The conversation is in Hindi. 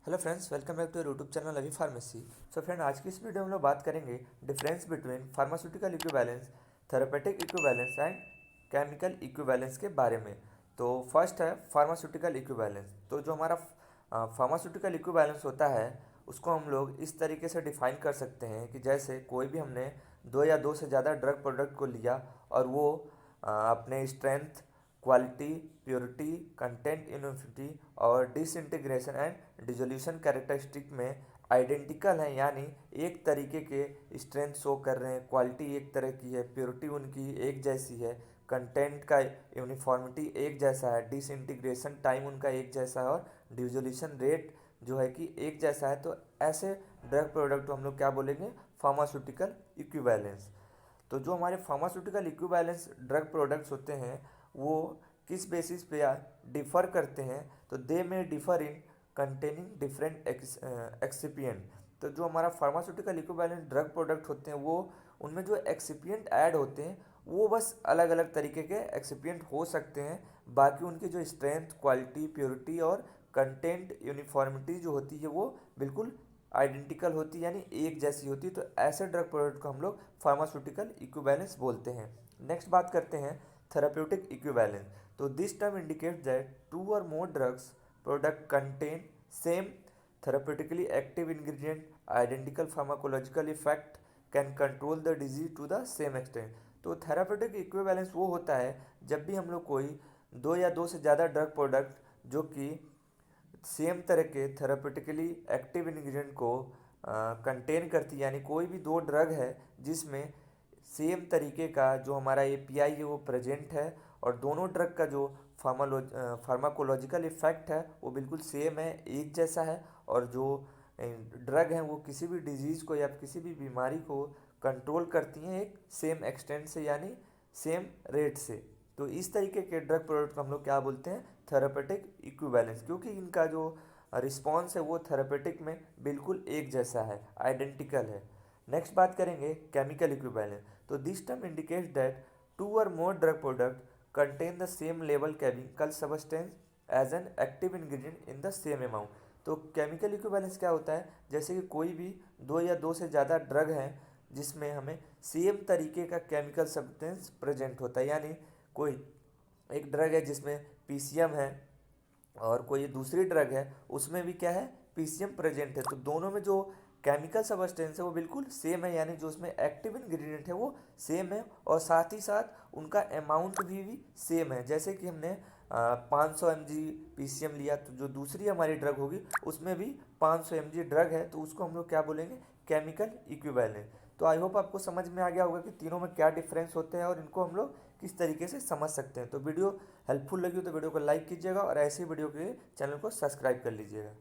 Hello friends, welcome back to YouTube channel अभी फार्मेसी। सो फ्रेंड, आज की इस वीडियो में हम लोग बात करेंगे difference between pharmaceutical equivalence, therapeutic equivalence and chemical equivalence के बारे में। तो फर्स्ट है फार्मास्यूटिकल इक्विवेलेंस। तो जो हमारा फार्मास्यूटिकल इक्विवेलेंस होता है उसको हम लोग इस तरीके से डिफाइन कर सकते हैं कि जैसे कोई भी हमने दो या दो से ज़्यादा ड्रग प्रोडक्ट को लिया और वो अपने स्ट्रेंथ, क्वालिटी, प्योरिटी, कंटेंट, यूनिफिटी और डिसइंटीग्रेशन एंड डिसोल्यूशन कैरेक्टरिस्टिक में आइडेंटिकल हैं, यानी एक तरीके के स्ट्रेंथ शो कर रहे हैं, क्वालिटी एक तरह की है, प्योरिटी उनकी एक जैसी है, कंटेंट का यूनिफॉर्मिटी एक जैसा है, डिसइंटीग्रेशन टाइम उनका एक जैसा है और डिसोल्यूशन रेट जो है कि एक जैसा है। तो ऐसे ड्रग प्रोडक्ट को हम लोग क्या बोलेंगे? Pharmaceutical equivalence. तो जो हमारे फार्मास्यूटिकल इक्विवेलेंस ड्रग प्रोडक्ट्स होते हैं वो किस बेसिस पे डिफ़र करते हैं? तो दे में डिफ़र इन कंटेनिंग डिफरेंट एक्सिपिएंट। तो जो हमारा फार्मास्यूटिकल इक्विवेलेंस ड्रग प्रोडक्ट होते हैं वो उनमें जो एक्सिपिएंट ऐड होते हैं वो बस अलग अलग तरीके के एक्सिपिएंट हो सकते हैं। बाकी उनकी जो स्ट्रेंथ, क्वालिटी, प्योरिटी और कंटेंट यूनिफॉर्मिटी जो होती है वो बिल्कुल आइडेंटिकल होती है, यानी एक जैसी होती है। तो ऐसे ड्रग प्रोडक्ट को हम लोग फार्मास्यूटिकल इक्विवेलेंस बोलते हैं। नेक्स्ट बात करते हैं थेराप्यूटिक इक्विवेलेंस। तो this term indicate that two or more drugs product contain same therapeutically active ingredient, identical pharmacological effect, can control the disease to the same extent। तो थेरापेटिक इक्विवेलेंस वो होता है जब भी हम लोग कोई दो या दो से ज़्यादा ड्रग प्रोडक्ट जो कि सेम तरह के थेरापेटिकली एक्टिव इंग्रेडिएंट को कंटेन करती है, यानी कोई भी दो ड्रग है जिसमें सेम तरीके का जो हमारा एपीआई है वो प्रेजेंट है और दोनों ड्रग का जो फार्माकोलॉजिकल इफेक्ट है वो बिल्कुल सेम है, एक जैसा है, और जो ड्रग हैं वो किसी भी डिजीज़ को या किसी भी बीमारी को कंट्रोल करती हैं एक सेम एक्सटेंट से, यानी सेम रेट से। तो इस तरीके के ड्रग प्रोडक्ट को हम लोग क्या बोलते हैं? थेरापेटिक इक्विवेलेंस, क्योंकि इनका जो रिस्पॉन्स है वो थेरापेटिक में बिल्कुल एक जैसा है, आइडेंटिकल है। नेक्स्ट बात करेंगे केमिकल इक्विवेलेंस। तो this term indicates that two or more drug product contain the same level chemical substance as an active ingredient in the same amount. तो केमिकल इक्विवेलेंस क्या होता है? जैसे कि कोई भी दो या दो से ज़्यादा ड्रग हैं जिसमें हमें सेम तरीके का केमिकल सब्सटेंस प्रेजेंट होता है, यानी कोई एक ड्रग है जिसमें पीसीएम है और कोई दूसरी ड्रग है उसमें भी क्या है? पीसीएम प्रेजेंट है। तो दोनों में जो केमिकल सब्सटेंस है वो बिल्कुल सेम है, यानी जो उसमें एक्टिव इंग्रेडिएंट है वो सेम है और साथ ही साथ उनका अमाउंट भी सेम है। जैसे कि हमने 500 mg पीसीएम लिया तो जो दूसरी हमारी ड्रग होगी उसमें भी 500 mg ड्रग है, तो उसको हम लोग क्या बोलेंगे? Chemical equivalent. तो आई होप आपको समझ में आ गया होगा कि तीनों में क्या डिफरेंस होते हैं और इनको हम लोग किस तरीके से समझ सकते हैं। तो वीडियो हेल्पफुल लगी हो तो वीडियो को लाइक कीजिएगा और ऐसे ही वीडियो के लिए चैनल को सब्सक्राइब कर लीजिएगा।